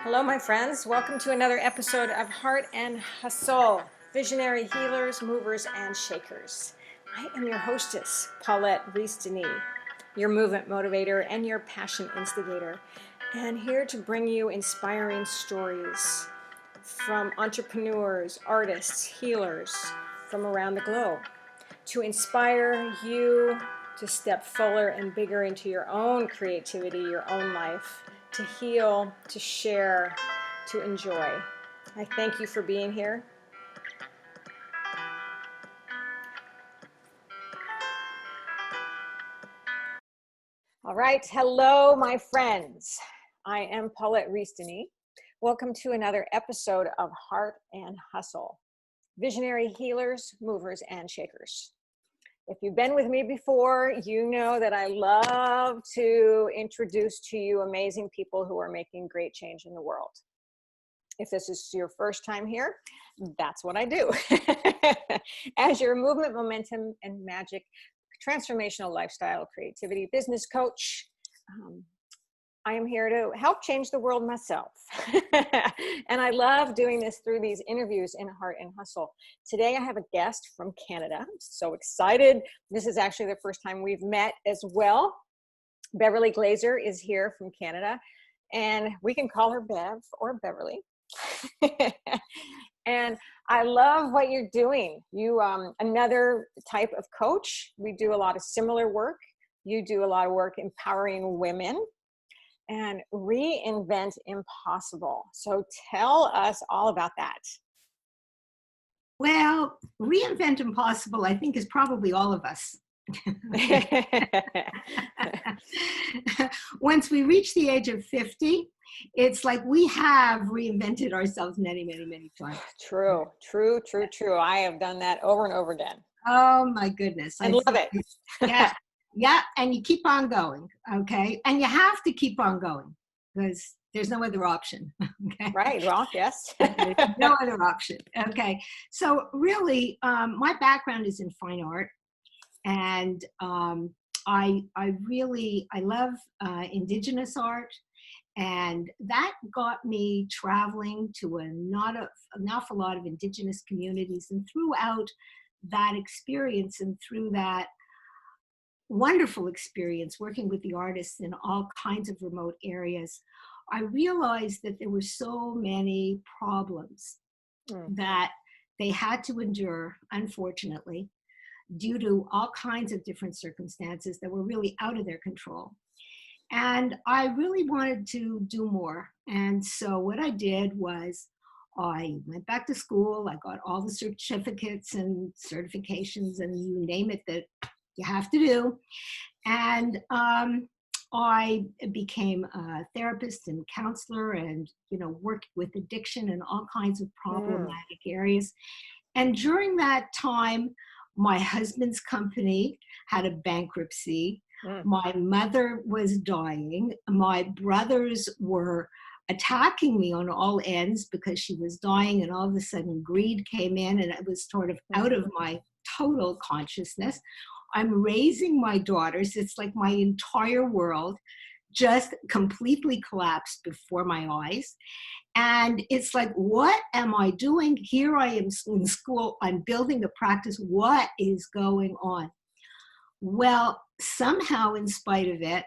Hello, my friends. Welcome to another episode of Heart and Hustle, Visionary Healers, Movers, and Shakers. I am your hostess, Paulette Rees-Denis, your movement motivator and your passion instigator, and here to bring you inspiring stories from entrepreneurs, artists, healers from around the globe to inspire you to step fuller and bigger into your own creativity, your own life, to heal, to share, to enjoy. I thank you for being here. All right. Hello, my friends. I am Paulette Rees-Denis. Welcome to another episode of Heart and Hustle, Visionary Healers, Movers, and Shakers. If you've been with me before, you know that I love to introduce to you amazing people who are making great change in the world. If this is your first time here, that's what I do. As your movement, momentum, and magic transformational lifestyle creativity business coach, I am here to help change the world myself. And I love doing this through these interviews in Heart and Hustle. Today I have a guest from Canada. I'm so excited. This is actually the first time we've met as well. Beverly Glazer is here from Canada, and we can call her Bev or Beverly. And I love what you're doing. You, another type of coach. We do a lot of similar work. You do a lot of work empowering women and reinvent impossible. So tell us all about that. Well, reinvent impossible, I think, is probably all of us. Once we reach the age of 50, it's like we have reinvented ourselves many, many, many times. True. I have done that over and over again. Oh my goodness. I love it. Yeah. Yeah. And you keep on going. Okay. And you have to keep on going because there's no other option. Okay. Right. Well, yes. No other option. Okay. So really, my background is in fine art. And I love Indigenous art. And that got me traveling to an awful lot of Indigenous communities. And throughout that experience and through that wonderful experience working with the artists in all kinds of remote areas, I realized that there were so many problems that they had to endure, unfortunately, due to all kinds of different circumstances that were really out of their control. And I really wanted to do more. And so what I did was I went back to school. I got all the certificates and certifications and you name it that you have to do. And I became a therapist and counselor and, worked with addiction and all kinds of problematic areas. And during that time, my husband's company had a bankruptcy. My mother was dying. My brothers were attacking me on all ends because she was dying, and all of a sudden greed came in and it was sort of out of my total consciousness. I'm raising my daughters. It's like my entire world just completely collapsed before my eyes. And it's like, what am I doing? Here I am in school. I'm building the practice. What is going on? Well, somehow, in spite of it,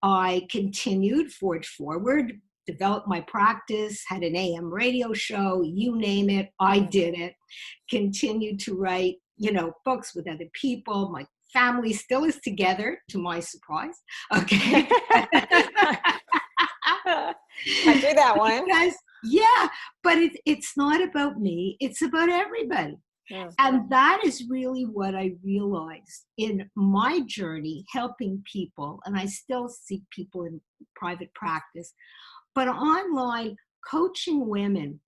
I continued, forged forward, developed my practice, had an AM radio show, you name it, I did it. Continued to write, books with other people. My family still is together, to my surprise. Okay. I do that one. Yeah, but it's not about me. It's about everybody. Yeah. And that is really what I realized in my journey, helping people. And I still see people in private practice, but online coaching women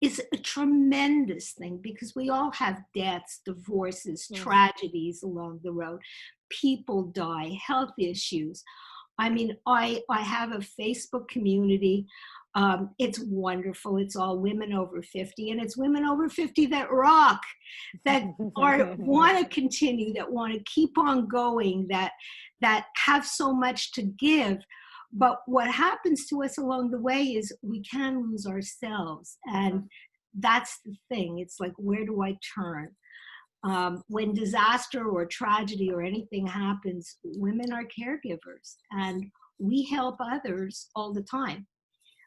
is a tremendous thing because we all have deaths, divorces, tragedies along the road. People die, health issues. I mean, I have a Facebook community. It's wonderful. It's all women over 50, and it's women over 50 that rock, that want to continue, that want to keep on going, that have so much to give. But what happens to us along the way is we can lose ourselves. And that's the thing. It's like, where do I turn? When disaster or tragedy or anything happens, women are caregivers and we help others all the time.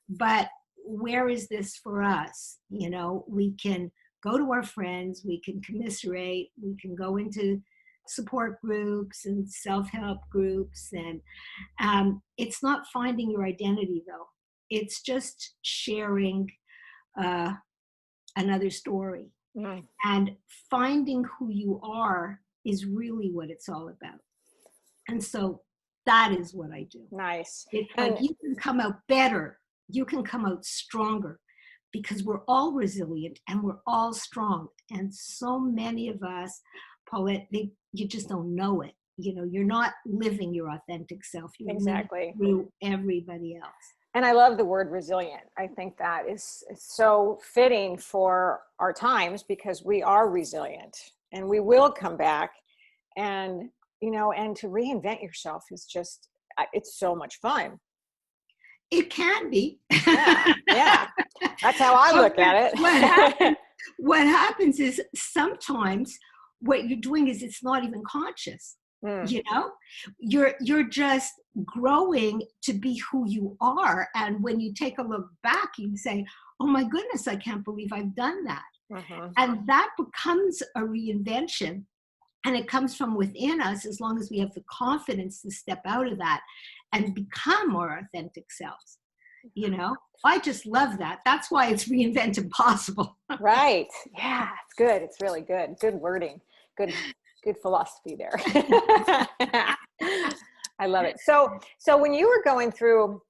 But where is this for us? You know, we can go to our friends, we can commiserate, we can go into support groups and self-help groups. And it's not finding your identity, though. It's just sharing uh, another story. Mm. And finding who you are is really what it's all about. And so that is what I do. Nice. It's And like you can come out better, you can come out stronger, because we're all resilient and we're all strong. And so many of us, Paulette, you just don't know it. You know, you're not living your authentic self. You're exactly. living through everybody else. And I love the word resilient. I think that is so fitting for our times, because we are resilient and we will come back. And, you know, and to reinvent yourself is just, it's so much fun. It can be. Yeah, yeah. That's how I look at it. What happens is sometimes what you're doing is it's not even conscious. You know, you're just growing to be who you are. And when you take a look back, you say, oh my goodness, I can't believe I've done that. And that becomes a reinvention. And it comes from within us, as long as we have the confidence to step out of that and become our authentic selves. You know, I just love that. That's why it's Reinvent Impossible. Right. Yeah, it's good. It's really good. Good wording. Good philosophy there. I love it. So when you were going through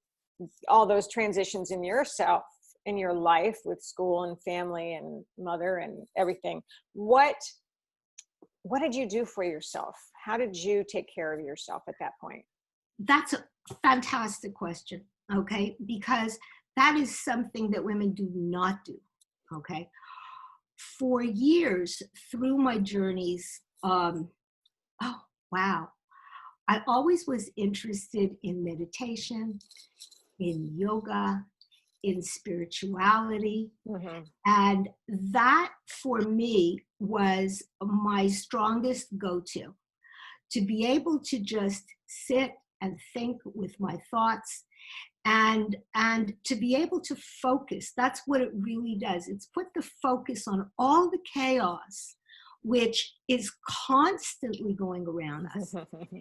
all those transitions in yourself, in your life with school and family and mother and everything, what did you do for yourself? How did you take care of yourself at that point? That's a fantastic question. Okay. Because that is something that women do not do. Okay. For years through my journeys, oh, wow. I always was interested in meditation, in yoga, in spirituality. And that for me was my strongest go-to, to be able to just sit and think with my thoughts and to be able to focus. That's what it really does. It's put the focus on all the chaos which is constantly going around us.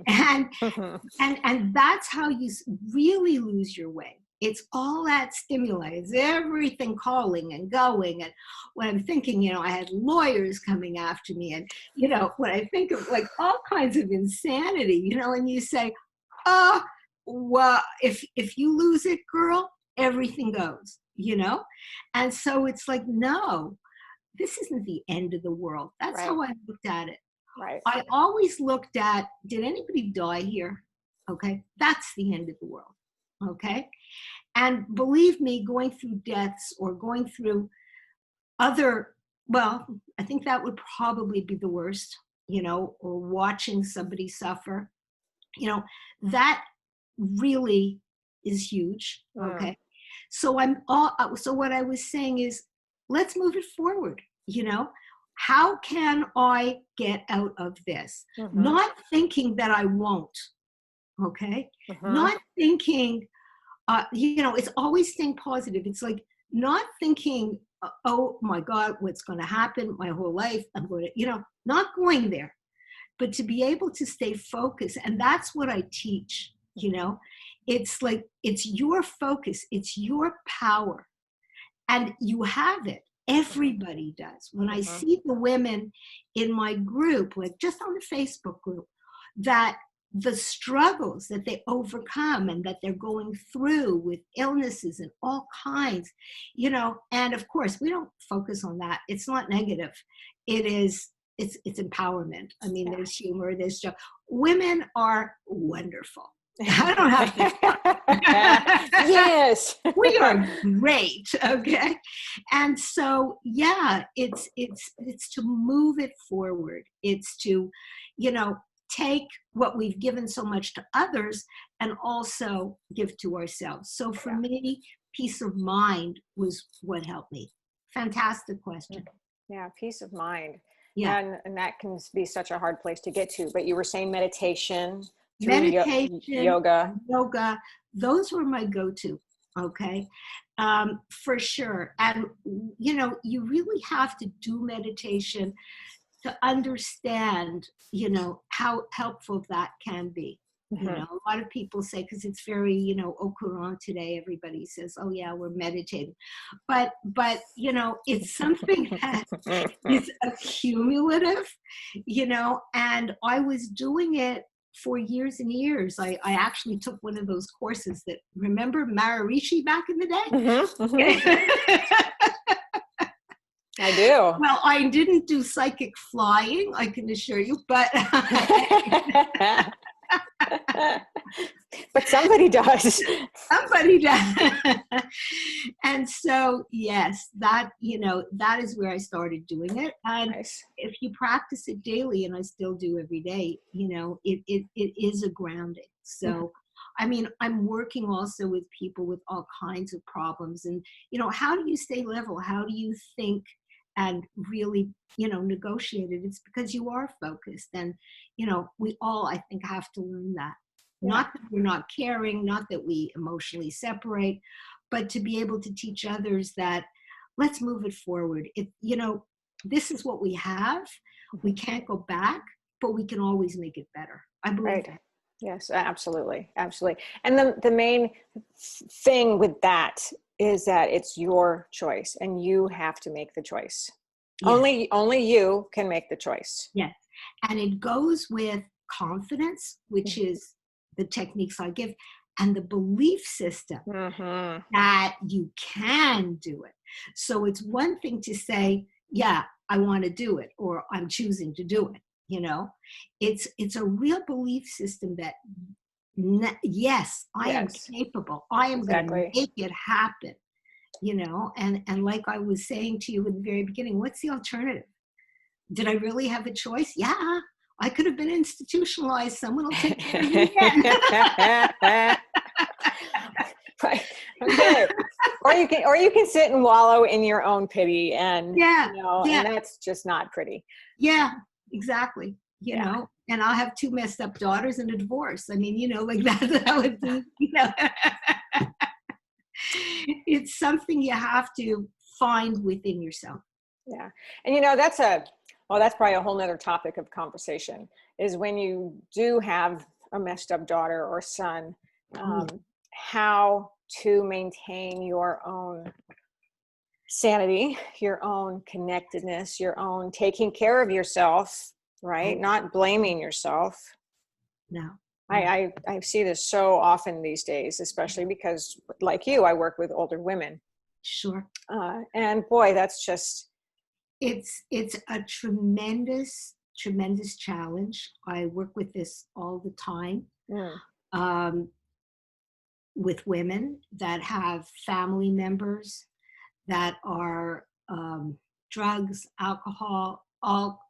And that's how you really lose your way. It's all that stimuli. It's everything calling and going. And when I'm thinking, you know, I had lawyers coming after me. And, you know, when I think of like all kinds of insanity, you know, and you say, well, if you lose it, girl, everything goes, you know? And so it's like, no, this isn't the end of the world. That's right. how I looked at it. Right. I always looked at, did anybody die here? Okay, that's the end of the world. Okay. And believe me, going through deaths or going through other, well, I think that would probably be the worst, you know, or watching somebody suffer, you know, that really is huge. Okay. So so what I was saying is, let's move it forward. You know, how can I get out of this? Not thinking that I won't. Okay. Not thinking, you know, it's always staying positive. It's like not thinking, oh my God, what's going to happen my whole life? I'm going to, you know, not going there, but to be able to stay focused. And that's what I teach, you know, it's like, it's your focus, it's your power, and you have it. Everybody does. When I see the women in my group, like just on the Facebook group, that the struggles that they overcome and that they're going through with illnesses and all kinds, you know, and of course we don't focus on that. It's not negative. It is, it's empowerment. I mean, there's humor, there's joy. Women are wonderful. I don't have to. Yes. We are great. Okay. And so, yeah, it's to move it forward. It's to, you know, take what we've given so much to others and also give to ourselves. So for me, peace of mind was what helped me. Fantastic question. Yeah, peace of mind. Yeah. And that can be such a hard place to get to. But you were saying meditation, through Meditation, yoga. yoga, those were my go-to. Okay. For sure. And, you really have to do meditation to understand, how helpful that can be. Mm-hmm. A lot of people say, because it's very, au courant today, everybody says, oh yeah, we're meditating. But, it's something that is accumulative, and I was doing it for years and years. I actually took one of those courses that, remember Maharishi back in the day? Mm-hmm. Mm-hmm. I do. Well, I didn't do psychic flying, I can assure you, but but somebody does. somebody does. And so, yes, that is where I started doing it. And Nice. if you practice it daily, and I still do every day, it is a grounding. So, I mean, I'm working also with people with all kinds of problems. And, how do you stay level? How do you think and really, negotiate it? It's because you are focused. And, we all, I think, have to learn that. Yeah. Not that we're not caring, not that we emotionally separate, but to be able to teach others that let's move it forward. This is what we have. We can't go back, but we can always make it better. I believe Right. that. Yes, absolutely. Absolutely. And the main thing with that is that it's your choice and you have to make the choice. Yes. Only you can make the choice. Yes. And it goes with confidence, which is the techniques I give, and the belief system that you can do it. So it's one thing to say, yeah, I want to do it, or I'm choosing to do it. It's a real belief system that, yes, I am capable. I am going to make it happen. And like I was saying to you in the very beginning, what's the alternative? Did I really have a choice? Yeah, I could have been institutionalized. Someone will take care of me again. Right. Okay. Or you can sit and wallow in your own pity, and and that's just not pretty. Yeah, exactly. And I'll have 2 messed up daughters and a divorce. I mean, like that would be, it's something you have to find within yourself. Yeah. And that's probably a whole nother topic of conversation, is when you do have a messed up daughter or son, how to maintain your own sanity, your own connectedness, your own taking care of yourself, right? Not blaming yourself. No. I see this so often these days, especially because, like you, I work with older women. Sure. And boy, that's just... It's a tremendous, tremendous challenge. I work with this all the time. With women that have family members that are drugs, alcohol, all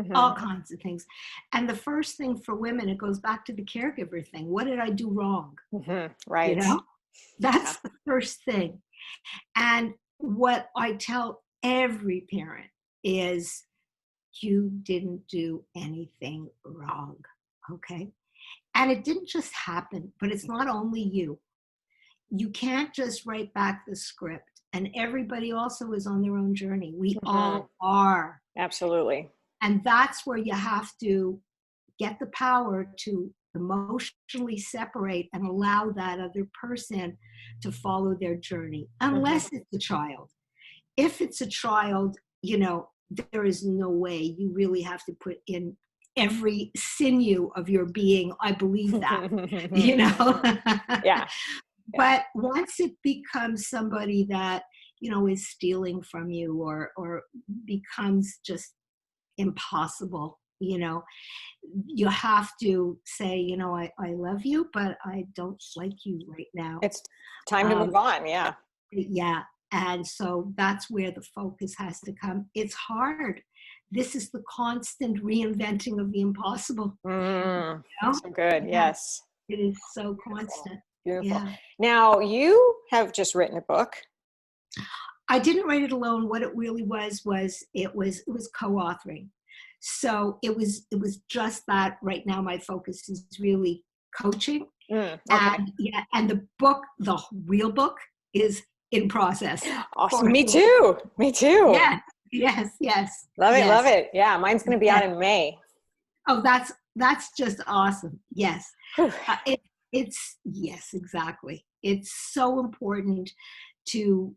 kinds of things. And the first thing for women, it goes back to the caregiver thing. What did I do wrong? Right. That's the first thing. And what I tell every parent is, you didn't do anything wrong. Okay. And it didn't just happen, but it's not only you. You can't just write back the script, and everybody also is on their own journey. We all are. Absolutely. And that's where you have to get the power to emotionally separate and allow that other person to follow their journey, unless it's a child. If it's a child, there is no way. You really have to put in every sinew of your being. I believe that, Yeah. But once it becomes somebody that, is stealing from you or becomes just impossible, you have to say, I love you, but I don't like you right now. It's time to move on. Yeah. Yeah. And so that's where the focus has to come. It's hard this is the constant reinventing of the impossible. Mm, You know? so good. Yeah, Yes. it is so Beautiful. constant. Beautiful. Yeah. Now you have just written a book. I didn't write it alone. What it really was co-authoring. So it was just that right now my focus is really coaching. Okay. And yeah, and the book, the real book, is in process. Awesome. Me too. Me too. Yes. Love it. Yes. Love it. Yeah. Mine's going to be out in May. Oh, that's just awesome. Yes. Whew. It's yes, exactly. It's so important to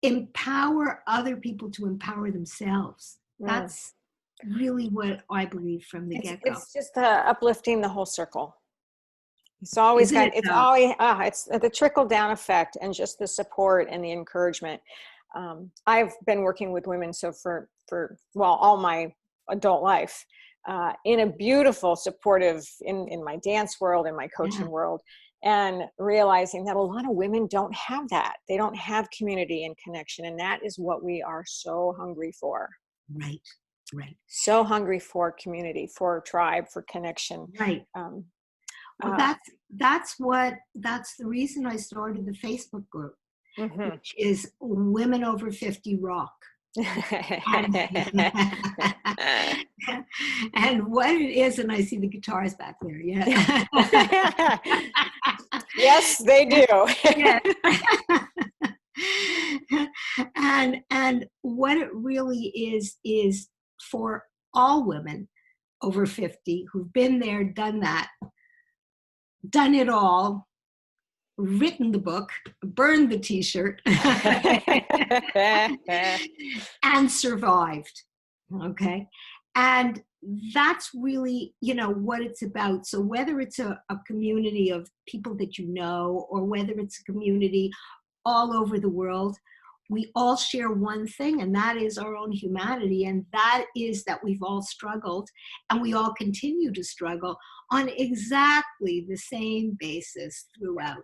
empower other people to empower themselves. That's really what I believe from the get-go. It's just uplifting the whole circle. It's always Isn't it, it's though? always, it's the trickle down effect and just the support and the encouragement. I've been working with women so for all my adult life, in a beautiful, supportive, in my dance world, in my coaching world, and realizing that a lot of women don't have that. They don't have community and connection. And that is what we are so hungry for. Right. So hungry for community, for tribe, for connection. Right. Well, that's the reason I started the Facebook group, which is Women Over 50 Rock. And what it is, and I see the guitars back there. Yeah. Yes, they do. And what it really is for all women over 50 who've been there, done that, done it all, written the book, burned the t-shirt, and survived. Okay. And that's really, what it's about. So whether it's a community of people that you know, or whether it's a community all over the world, we all share one thing, and that is our own humanity. And that is that we've all struggled, and we all continue to struggle on exactly the same basis throughout,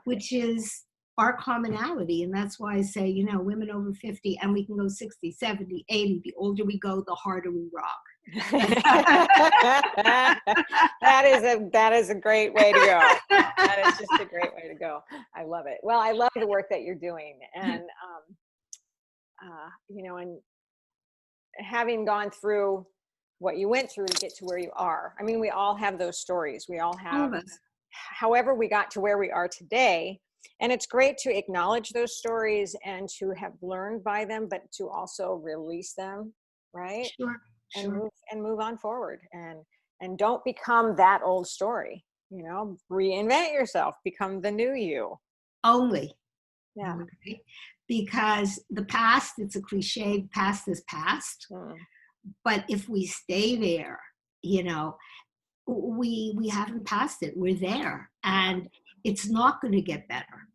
which is our commonality. And that's why I say, women over 50, and we can go 60, 70, 80. The older we go, the harder we rock. That is a great way to go. That is just a great way to go. I love it. Well, I love the work that you're doing, and and having gone through what you went through to get to where you are. I mean, we all have those stories. We all have. However, we got to where we are today, and it's great to acknowledge those stories and to have learned by them, but to also release them, right? Sure. And move on forward, and don't become that old story. Reinvent yourself, become the new you. Only. Yeah. Okay. Because the past, it's a cliche, past is past. But if we stay there, we haven't passed it. We're there, and it's not going to get better.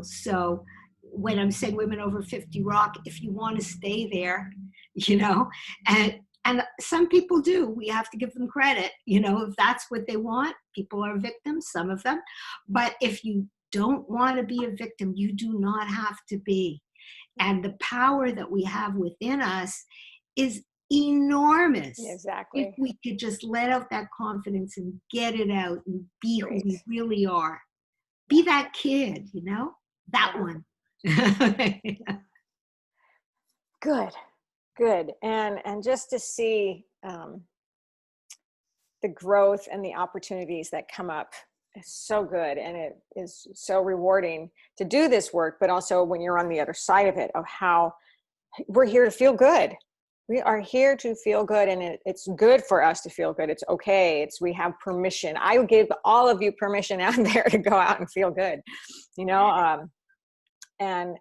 So when I'm saying women over 50 rock, if you want to stay there, and some people do, we have to give them credit, if that's what they want. People are victims, some of them. But if you don't want to be a victim, you do not have to be. And the power that we have within us is enormous. Exactly. If we could just let out that confidence and get it out and be who we really are. Be that kid, that one. Good. And just to see the growth and the opportunities that come up is so good. And it is so rewarding to do this work, but also when you're on the other side of it, of how we're here to feel good. We are here to feel good, and it's good for us to feel good. It's okay. We have permission. I give all of you permission out there to go out and feel good, and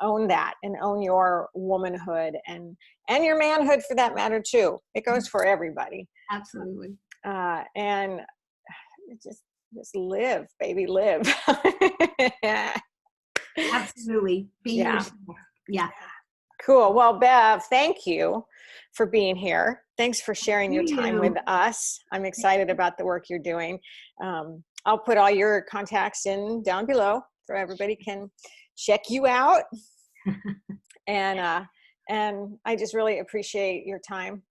own that, and own your womanhood and your manhood for that matter too. It goes for everybody. Absolutely. And just live, baby, live. Absolutely. Be yourself. Yeah. Cool. Well, Bev, thank you for being here. Thanks for sharing your time with us. I'm excited about the work you're doing. I'll put all your contacts down below so everybody can check you out. And And I just really appreciate your time.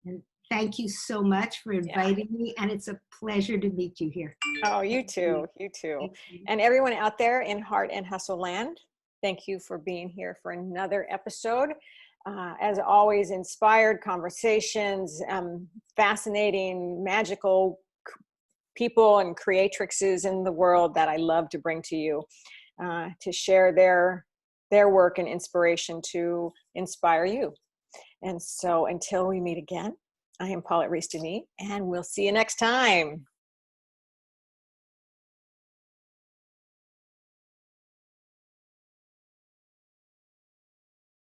And thank you so much for inviting me. And it's a pleasure to meet you here. Oh, you too. You too. Thank you. And everyone out there in Heart and Hustle Land, thank you for being here for another episode. As always, inspired conversations, fascinating, magical people and creatrixes in the world that I love to bring to you to share their work and inspiration to inspire you. And so until we meet again, I am Paulette Rees-Denis, and we'll see you next time.